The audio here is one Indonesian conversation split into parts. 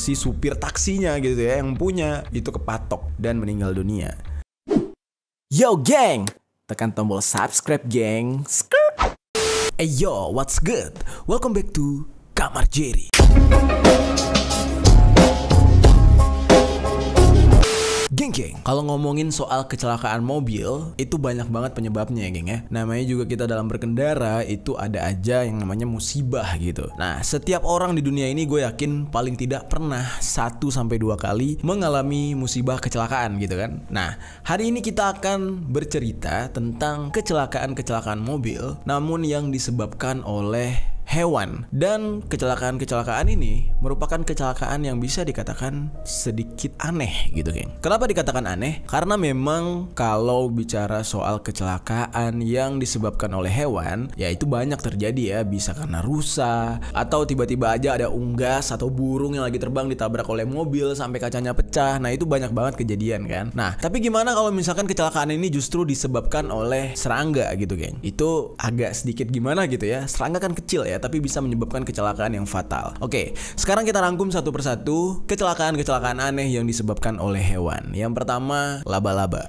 si supir taksinya gitu ya, yang punya itu kepatok dan meninggal dunia. Yo geng, tekan tombol subscribe geng. Hey yo, what's good? Welcome back to Kamar Jerry. Geng, kalau ngomongin soal kecelakaan mobil, itu banyak banget penyebabnya ya geng ya. Namanya juga kita dalam berkendara, itu ada aja yang namanya musibah gitu. Nah, setiap orang di dunia ini gue yakin paling tidak pernah 1-2 kali mengalami musibah kecelakaan gitu kan. Nah, hari ini kita akan bercerita tentang kecelakaan-kecelakaan mobil, namun yang disebabkan oleh hewan. Dan kecelakaan-kecelakaan ini merupakan kecelakaan yang bisa dikatakan sedikit aneh gitu geng. Kenapa dikatakan aneh? Karena memang kalau bicara soal kecelakaan yang disebabkan oleh hewan, ya itu banyak terjadi ya. Bisa karena rusa, atau tiba-tiba aja ada unggas atau burung yang lagi terbang ditabrak oleh mobil sampai kacanya pecah. Nah itu banyak banget kejadian kan. Nah tapi gimana kalau misalkan kecelakaan ini justru disebabkan oleh serangga gitu geng? Itu agak sedikit gimana gitu ya. Serangga kan kecil ya, tapi bisa menyebabkan kecelakaan yang fatal. Oke, sekarang kita rangkum satu persatu kecelakaan-kecelakaan aneh yang disebabkan oleh hewan. Yang pertama, laba-laba.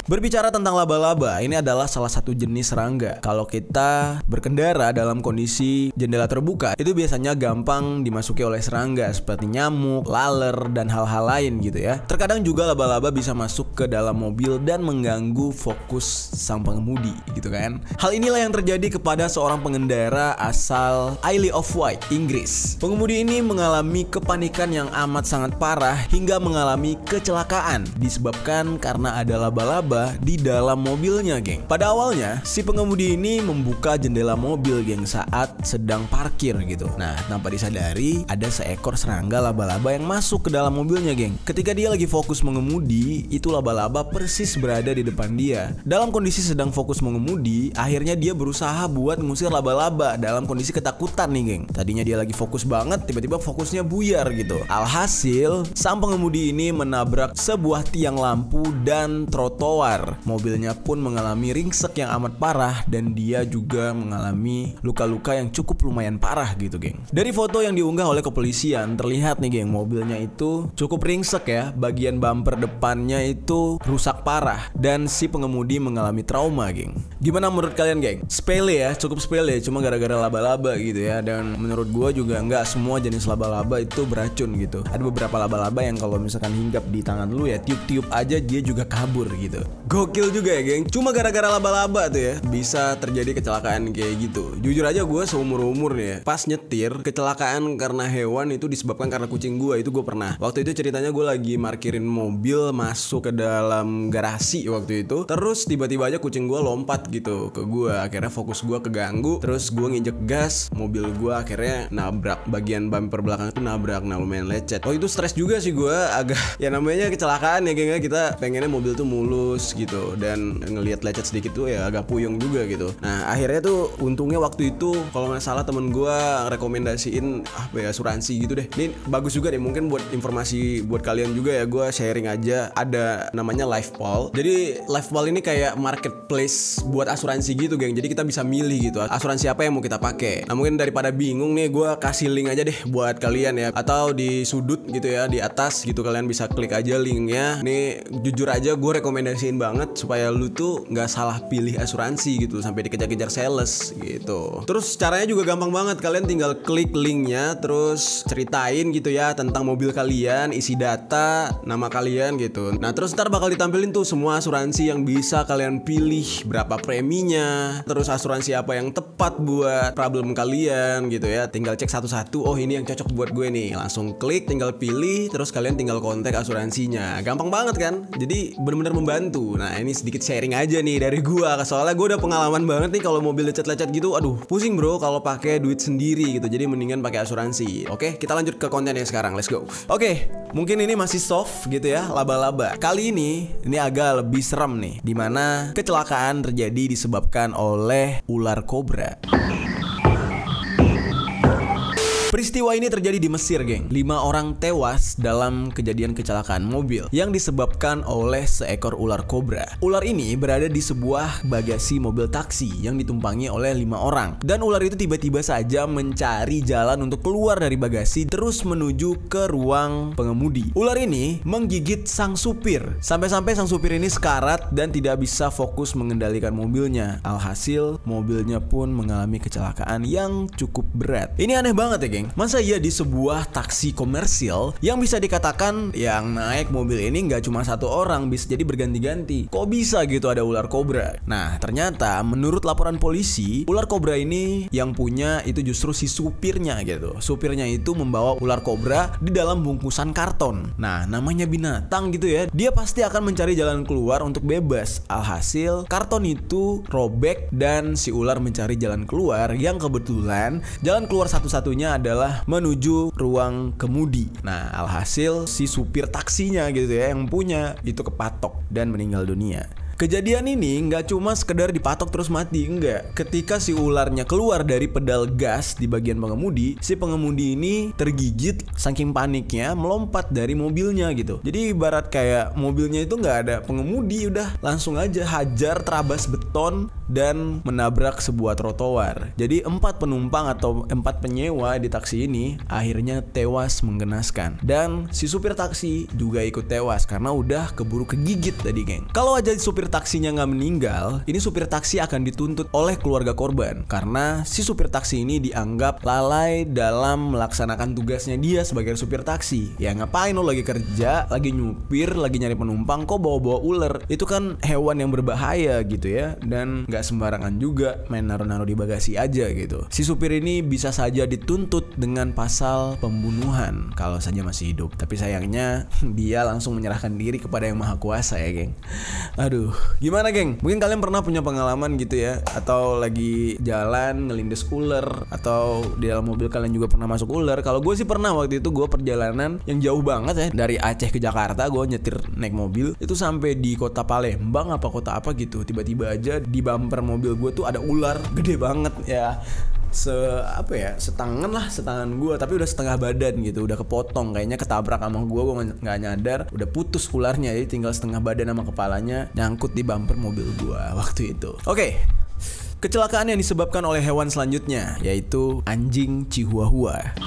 Berbicara tentang laba-laba, ini adalah salah satu jenis serangga. Kalau kita berkendara dalam kondisi jendela terbuka, itu biasanya gampang dimasuki oleh serangga seperti nyamuk, laler, dan hal-hal lain gitu ya. Terkadang juga laba-laba bisa masuk ke dalam mobil dan mengganggu fokus sang pengemudi gitu kan. Hal inilah yang terjadi kepada seorang pengendara asal Isle of Wight, Inggris. Pengemudi ini mengalami kepanikan yang amat sangat parah hingga mengalami kecelakaan disebabkan karena ada laba-laba di dalam mobilnya geng. Pada awalnya si pengemudi ini membuka jendela mobil geng saat sedang parkir gitu. Nah tanpa disadari ada seekor serangga laba-laba yang masuk ke dalam mobilnya geng. Ketika dia lagi fokus mengemudi, itu laba-laba persis berada di depan dia. Dalam kondisi sedang fokus mengemudi, akhirnya dia berusaha buat ngusir laba-laba dalam kondisi ketakutan nih geng. Tadinya dia lagi fokus banget, tiba-tiba fokusnya buyar gitu. Alhasil sang pengemudi ini menabrak sebuah tiang lampu dan trotoar. Mobilnya pun mengalami ringsek yang amat parah dan dia juga mengalami luka-luka yang cukup lumayan parah gitu geng. Dari foto yang diunggah oleh kepolisian terlihat nih geng, mobilnya itu cukup ringsek ya. Bagian bumper depannya itu rusak parah dan si pengemudi mengalami trauma geng. Gimana menurut kalian geng? Sepele ya, cukup sepele, cuma gara-gara laba-laba gitu ya. Dan menurut gua juga nggak semua jenis laba-laba itu beracun gitu. Ada beberapa laba-laba yang kalau misalkan hinggap di tangan lu ya tiup-tiup aja dia juga kabur gitu. Gokil juga ya geng. Cuma gara-gara laba-laba tuh ya bisa terjadi kecelakaan kayak gitu. Jujur aja gue seumur-umur nih ya, pas nyetir kecelakaan karena hewan itu disebabkan karena kucing gue. Itu gue pernah. Waktu itu ceritanya gue lagi markirin mobil masuk ke dalam garasi waktu itu. Terus tiba-tiba aja kucing gue lompat gitu ke gue. Akhirnya fokus gue keganggu. Terus gue nginjek gas, mobil gue akhirnya nabrak. Bagian bumper belakang itu nabrak. Nah lumayan lecet. Oh itu stres juga sih gue. Agak ya namanya kecelakaan ya geng. Kita pengennya mobil tuh mulus gitu, dan ngelihat lecet sedikit tuh ya agak puyeng juga gitu. Nah akhirnya tuh untungnya waktu itu kalau nggak salah temen gue rekomendasiin apa ya, asuransi gitu deh. Ini bagus juga deh, mungkin buat informasi buat kalian juga ya, gue sharing aja. Ada namanya LifePal. Jadi LifePal ini kayak marketplace buat asuransi gitu geng. Jadi kita bisa milih gitu asuransi apa yang mau kita pakai. Nah mungkin daripada bingung nih, gue kasih link aja deh buat kalian ya, atau di sudut gitu ya, di atas gitu kalian bisa klik aja linknya. Nih jujur aja gue rekomendasiin banget supaya lu tuh nggak salah pilih asuransi gitu sampai dikejar-kejar sales gitu. Terus caranya juga gampang banget, kalian tinggal klik linknya terus ceritain gitu ya tentang mobil kalian, isi data, nama kalian gitu. Nah terus ntar bakal ditampilin tuh semua asuransi yang bisa kalian pilih, berapa preminya, terus asuransi apa yang tepat buat problem kalian gitu ya. Tinggal cek satu-satu, oh ini yang cocok buat gue nih, langsung klik, tinggal pilih, terus kalian tinggal kontak asuransinya. Gampang banget kan? Jadi bener-bener membantu. Nah ini sedikit sharing aja nih dari gua, soalnya gua udah pengalaman banget nih kalau mobil lecet-lecet gitu. Aduh pusing bro kalau pakai duit sendiri gitu, jadi mendingan pakai asuransi. Oke, kita lanjut ke kontennya sekarang, let's go. Oke, mungkin ini masih soft gitu ya, laba-laba. Kali ini agak lebih serem nih, dimana kecelakaan terjadi disebabkan oleh ular kobra. Peristiwa ini terjadi di Mesir, geng. 5 orang tewas dalam kejadian kecelakaan mobil yang disebabkan oleh seekor ular kobra. Ular ini berada di sebuah bagasi mobil taksi yang ditumpangi oleh 5 orang. Dan ular itu tiba-tiba saja mencari jalan untuk keluar dari bagasi terus menuju ke ruang pengemudi. Ular ini menggigit sang supir. Sampai-sampai sang supir ini sekarat dan tidak bisa fokus mengendalikan mobilnya. Alhasil mobilnya pun mengalami kecelakaan yang cukup berat. Ini aneh banget ya, geng. Masa iya di sebuah taksi komersil yang bisa dikatakan yang naik mobil ini nggak cuma satu orang, bisa jadi berganti-ganti. Kok bisa gitu ada ular kobra? Nah, ternyata menurut laporan polisi, ular kobra ini yang punya itu justru si supirnya gitu. Supirnya itu membawa ular kobra di dalam bungkusan karton. Nah, namanya binatang gitu ya, dia pasti akan mencari jalan keluar untuk bebas. Alhasil karton itu robek dan si ular mencari jalan keluar yang kebetulan jalan keluar satu-satunya adalah menuju ruang kemudi. Nah, alhasil si supir taksinya gitu ya yang punya itu kepatok dan meninggal dunia. Kejadian ini nggak cuma sekedar dipatok terus mati, enggak. Ketika si ularnya keluar dari pedal gas di bagian pengemudi, si pengemudi ini tergigit saking paniknya melompat dari mobilnya gitu. Jadi ibarat kayak mobilnya itu nggak ada pengemudi, udah langsung aja hajar terabas beton dan menabrak sebuah trotoar. Jadi 4 penumpang atau 4 penyewa di taksi ini akhirnya tewas menggenaskan. Dan si supir taksi juga ikut tewas karena udah keburu kegigit tadi, geng. Kalau aja supir taksinya nggak meninggal, ini supir taksi akan dituntut oleh keluarga korban karena si supir taksi ini dianggap lalai dalam melaksanakan tugasnya dia sebagai supir taksi. Ya ngapain lo lagi kerja, lagi nyupir, lagi nyari penumpang, kok bawa-bawa ular? Itu kan hewan yang berbahaya gitu ya, dan nggak sembarangan juga main naruh-naruh di bagasi aja gitu. Si supir ini bisa saja dituntut dengan pasal pembunuhan kalau saja masih hidup. Tapi sayangnya dia langsung menyerahkan diri kepada Yang Maha Kuasa ya, geng. Aduh, gimana, geng? Mungkin kalian pernah punya pengalaman gitu ya, atau lagi jalan ngelindes ular, atau di dalam mobil kalian juga pernah masuk ular. Kalau gue sih pernah, waktu itu gue perjalanan yang jauh banget ya, dari Aceh ke Jakarta. Gue nyetir naik mobil itu sampai di kota Palembang apa kota apa gitu. Tiba-tiba aja di bumper mobil gue tuh ada ular gede banget ya, setangan gue, tapi udah setengah badan gitu, udah kepotong, kayaknya ketabrak sama gue nggak nyadar, udah putus ularnya, jadi tinggal setengah badan sama kepalanya nyangkut di bumper mobil gue waktu itu. Oke. Kecelakaan yang disebabkan oleh hewan selanjutnya yaitu anjing Chihuahua.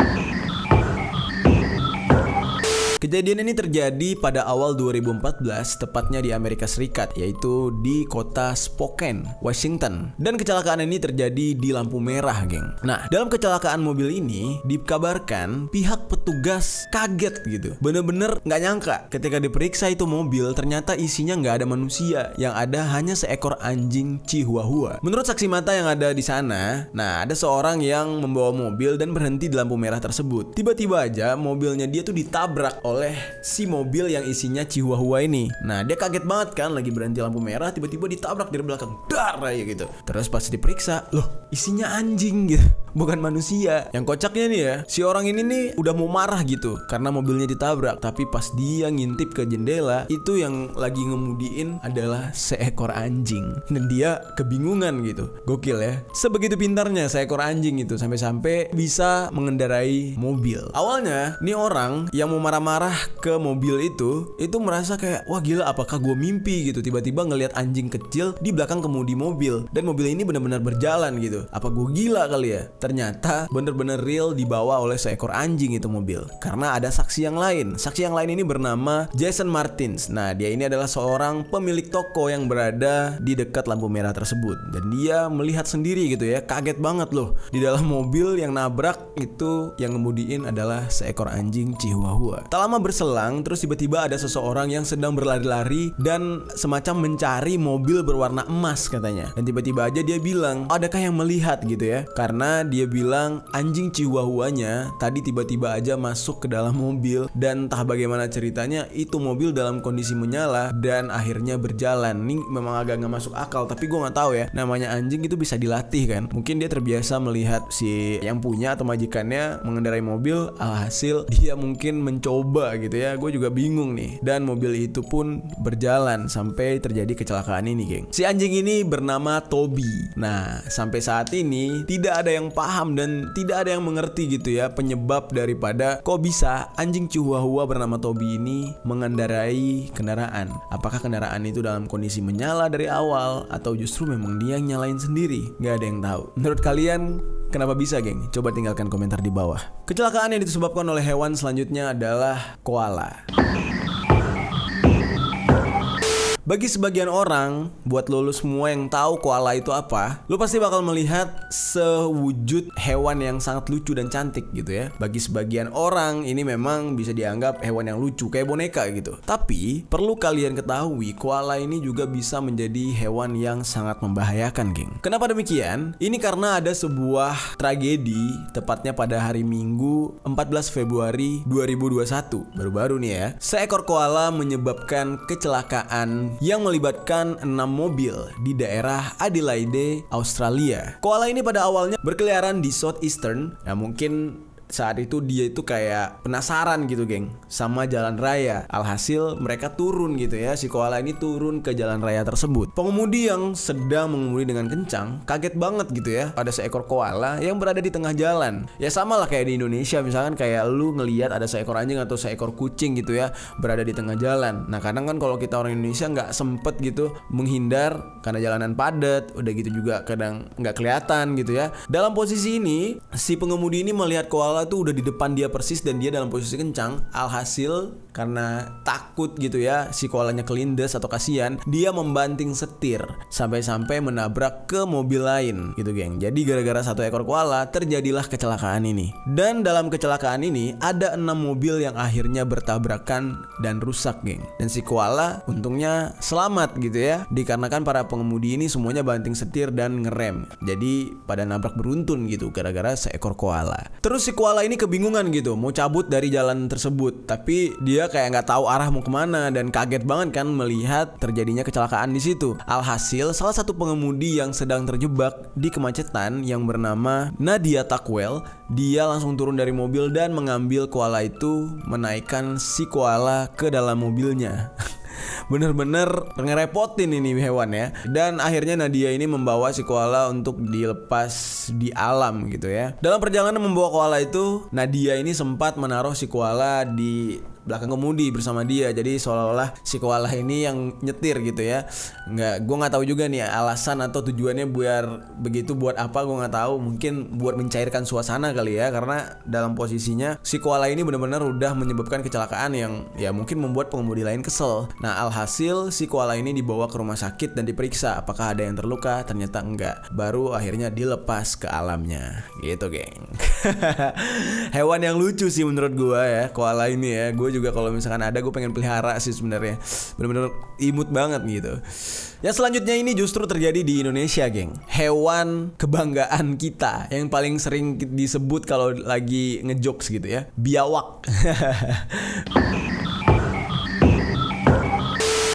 Kejadian ini terjadi pada awal 2014, tepatnya di Amerika Serikat, yaitu di kota Spokane, Washington. Dan kecelakaan ini terjadi di lampu merah, geng. Nah, dalam kecelakaan mobil ini dikabarkan pihak petugas kaget gitu. Bener-bener nggak nyangka ketika diperiksa itu mobil, ternyata isinya nggak ada manusia, yang ada hanya seekor anjing Chihuahua. Menurut saksi mata yang ada di sana, nah ada seorang yang membawa mobil dan berhenti di lampu merah tersebut. Tiba-tiba aja mobilnya dia tuh ditabrak oleh si mobil yang isinya Chihuahua ini. Nah, dia kaget banget kan, lagi berhenti lampu merah, tiba-tiba ditabrak dari belakang, dar ya gitu. Terus pas diperiksa, loh isinya anjing gitu, bukan manusia. Yang kocaknya nih ya, si orang ini nih udah mau marah gitu karena mobilnya ditabrak, tapi pas dia ngintip ke jendela, itu yang lagi ngemudiin adalah seekor anjing. Dan dia kebingungan gitu. Gokil ya, sebegitu pintarnya seekor anjing itu sampai-sampai bisa mengendarai mobil. Awalnya nih orang yang mau marah-marah ke mobil itu merasa kayak, wah gila, apakah gue mimpi gitu, tiba-tiba ngelihat anjing kecil di belakang kemudi mobil, dan mobil ini benar-benar berjalan gitu. Apa gue gila kali ya? Ternyata bener-bener real dibawa oleh seekor anjing itu mobil. Karena ada saksi yang lain. Saksi yang lain ini bernama Jason Martins. Nah, dia ini adalah seorang pemilik toko yang berada di dekat lampu merah tersebut. Dan dia melihat sendiri gitu ya, kaget banget loh. Di dalam mobil yang nabrak itu yang ngemudiin adalah seekor anjing Chihuahua. Tak lama berselang, terus tiba-tiba ada seseorang yang sedang berlari-lari dan semacam mencari mobil berwarna emas katanya. Dan tiba-tiba aja dia bilang, adakah yang melihat gitu ya? Karena dia bilang anjing Chihuahuanya tadi tiba-tiba aja masuk ke dalam mobil, dan entah bagaimana ceritanya itu mobil dalam kondisi menyala dan akhirnya berjalan. Ini memang agak nggak masuk akal, tapi gue nggak tahu ya, namanya anjing itu bisa dilatih kan? Mungkin dia terbiasa melihat si yang punya atau majikannya mengendarai mobil, alhasil dia mungkin mencoba coba gitu ya. Gue juga bingung nih. Dan mobil itu pun berjalan sampai terjadi kecelakaan ini, geng. Si anjing ini bernama Toby. Nah, sampai saat ini tidak ada yang paham dan tidak ada yang mengerti gitu ya penyebab daripada kok bisa anjing Chihuahua bernama Toby ini mengendarai kendaraan. Apakah kendaraan itu dalam kondisi menyala dari awal atau justru memang dia yang nyalain sendiri? Gak ada yang tahu. Menurut kalian kenapa bisa, geng? Coba tinggalkan komentar di bawah. Kecelakaan yang disebabkan oleh hewan selanjutnya adalah koala. Bagi sebagian orang, buat lo semua yang tahu koala itu apa, lo pasti bakal melihat sewujud hewan yang sangat lucu dan cantik gitu ya. Bagi sebagian orang, ini memang bisa dianggap hewan yang lucu, kayak boneka gitu. Tapi, perlu kalian ketahui, koala ini juga bisa menjadi hewan yang sangat membahayakan, geng. Kenapa demikian? Ini karena ada sebuah tragedi, tepatnya pada hari Minggu 14 Februari 2021. Baru-baru nih ya. Seekor koala menyebabkan kecelakaan yang melibatkan 6 mobil di daerah Adelaide, Australia. Koala ini pada awalnya berkeliaran di Southeastern. Ya mungkin saat itu dia itu kayak penasaran gitu, geng, sama jalan raya. Alhasil mereka turun gitu ya. Si koala ini turun ke jalan raya tersebut. Pengemudi yang sedang mengemudi dengan kencang kaget banget gitu ya. Ada seekor koala yang berada di tengah jalan. Ya sama lah kayak di Indonesia, misalkan kayak lu ngelihat ada seekor anjing atau seekor kucing gitu ya berada di tengah jalan. Nah kadang kan kalau kita orang Indonesia nggak sempet gitu menghindar karena jalanan padat. Udah gitu juga kadang nggak kelihatan gitu ya. Dalam posisi ini si pengemudi ini melihat koala tuh udah di depan dia persis dan dia dalam posisi kencang. Alhasil karena takut gitu ya, si koalanya kelindes atau kasihan, dia membanting setir sampai-sampai menabrak ke mobil lain gitu, geng. Jadi gara-gara satu ekor koala terjadilah kecelakaan ini. Dan dalam kecelakaan ini ada 6 mobil yang akhirnya bertabrakan dan rusak, geng. Dan si koala untungnya selamat gitu ya, dikarenakan para pengemudi ini semuanya banting setir dan ngerem. Jadi pada nabrak beruntun gitu gara-gara seekor koala. Terus si koala ini kebingungan gitu mau cabut dari jalan tersebut, tapi dia kayak nggak tahu arah mau kemana dan kaget banget kan melihat terjadinya kecelakaan di situ. Alhasil salah satu pengemudi yang sedang terjebak di kemacetan yang bernama Nadia Takwell, dia langsung turun dari mobil dan mengambil koala itu, menaikkan si koala ke dalam mobilnya. Bener-bener ngerepotin ini hewan ya. Dan akhirnya Nadia ini membawa si koala untuk dilepas di alam gitu ya. Dalam perjalanan membawa koala itu, Nadia ini sempat menaruh si koala di belakang kemudi bersama dia. Jadi seolah-olah si koala ini yang nyetir gitu ya. Gue nggak tahu juga nih alasan atau tujuannya biar begitu buat apa, gue nggak tahu. Mungkin buat mencairkan suasana kali ya, karena dalam posisinya si koala ini benar-benar udah menyebabkan kecelakaan yang ya mungkin membuat pengemudi lain kesel. Nah alhasil si koala ini dibawa ke rumah sakit dan diperiksa apakah ada yang terluka. Ternyata enggak. Baru akhirnya dilepas ke alamnya gitu, geng. Hewan yang lucu sih menurut gue ya, koala ini ya. Gue juga kalau misalkan ada gue pengen pelihara sih sebenarnya. Bener-bener imut banget gitu. Yang selanjutnya ini justru terjadi di Indonesia, geng. Hewan kebanggaan kita yang paling sering disebut kalau lagi ngejokes gitu ya, biawak.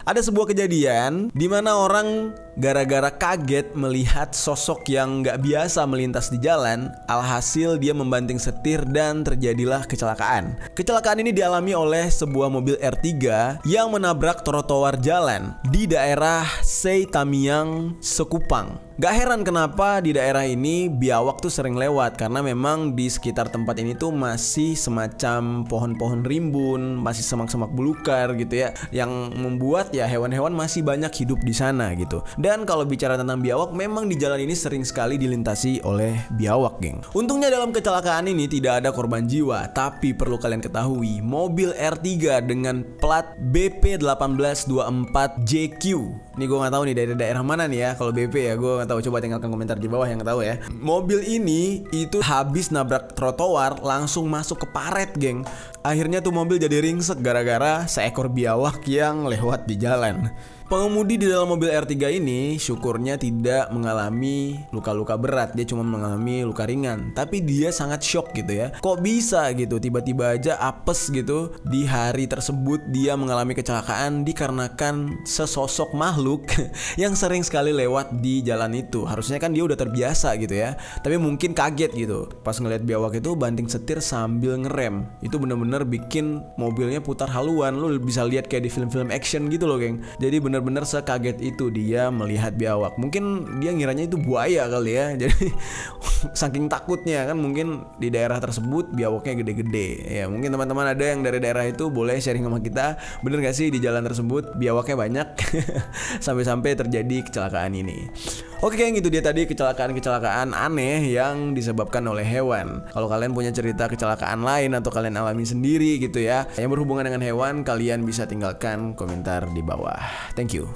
Ada sebuah kejadian di mana orang gara-gara kaget melihat sosok yang nggak biasa melintas di jalan, alhasil dia membanting setir dan terjadilah kecelakaan. Kecelakaan ini dialami oleh sebuah mobil R3 yang menabrak trotoar jalan di daerah Seitamiang, Sekupang. Gak heran kenapa di daerah ini biawak tuh sering lewat, karena memang di sekitar tempat ini tuh masih semacam pohon-pohon rimbun, masih semak-semak belukar gitu ya, yang membuat ya hewan-hewan masih banyak hidup di sana gitu. Dan kalau bicara tentang biawak, memang di jalan ini sering sekali dilintasi oleh biawak, geng. Untungnya dalam kecelakaan ini tidak ada korban jiwa, tapi perlu kalian ketahui, mobil R3 dengan plat BP1824JQ. Ini gue nggak tahu nih dari daerah mana nih ya. Kalau BP ya gue nggak tahu. Coba tinggalkan komentar di bawah yang tahu ya. Mobil ini itu habis nabrak trotoar langsung masuk ke paret, geng. Akhirnya tuh mobil jadi ringsek gara-gara seekor biawak yang lewat di jalan. Pengemudi di dalam mobil R3 ini syukurnya tidak mengalami luka-luka berat, dia cuma mengalami luka ringan. Tapi dia sangat shock gitu ya. Kok bisa gitu tiba-tiba aja apes gitu di hari tersebut dia mengalami kecelakaan dikarenakan sesosok makhluk yang sering sekali lewat di jalan itu. Harusnya kan dia udah terbiasa gitu ya, tapi mungkin kaget gitu pas ngeliat biawak itu banting setir sambil ngerem. Itu bener-bener bikin mobilnya putar haluan. Lu bisa lihat kayak di film-film action gitu loh, geng. Jadi bener-bener sekaget itu dia melihat biawak. Mungkin dia ngiranya itu buaya kali ya. Jadi saking takutnya kan, mungkin di daerah tersebut biawaknya gede-gede. Ya mungkin teman-teman ada yang dari daerah itu boleh sharing sama kita. Bener gak sih di jalan tersebut biawaknya banyak sampai-sampai terjadi kecelakaan ini. Oke, geng, itu dia tadi kecelakaan-kecelakaan aneh yang disebabkan oleh hewan. Kalau kalian punya cerita kecelakaan lain atau kalian alami sendiri gitu ya yang berhubungan dengan hewan, kalian bisa tinggalkan komentar di bawah. Thank you.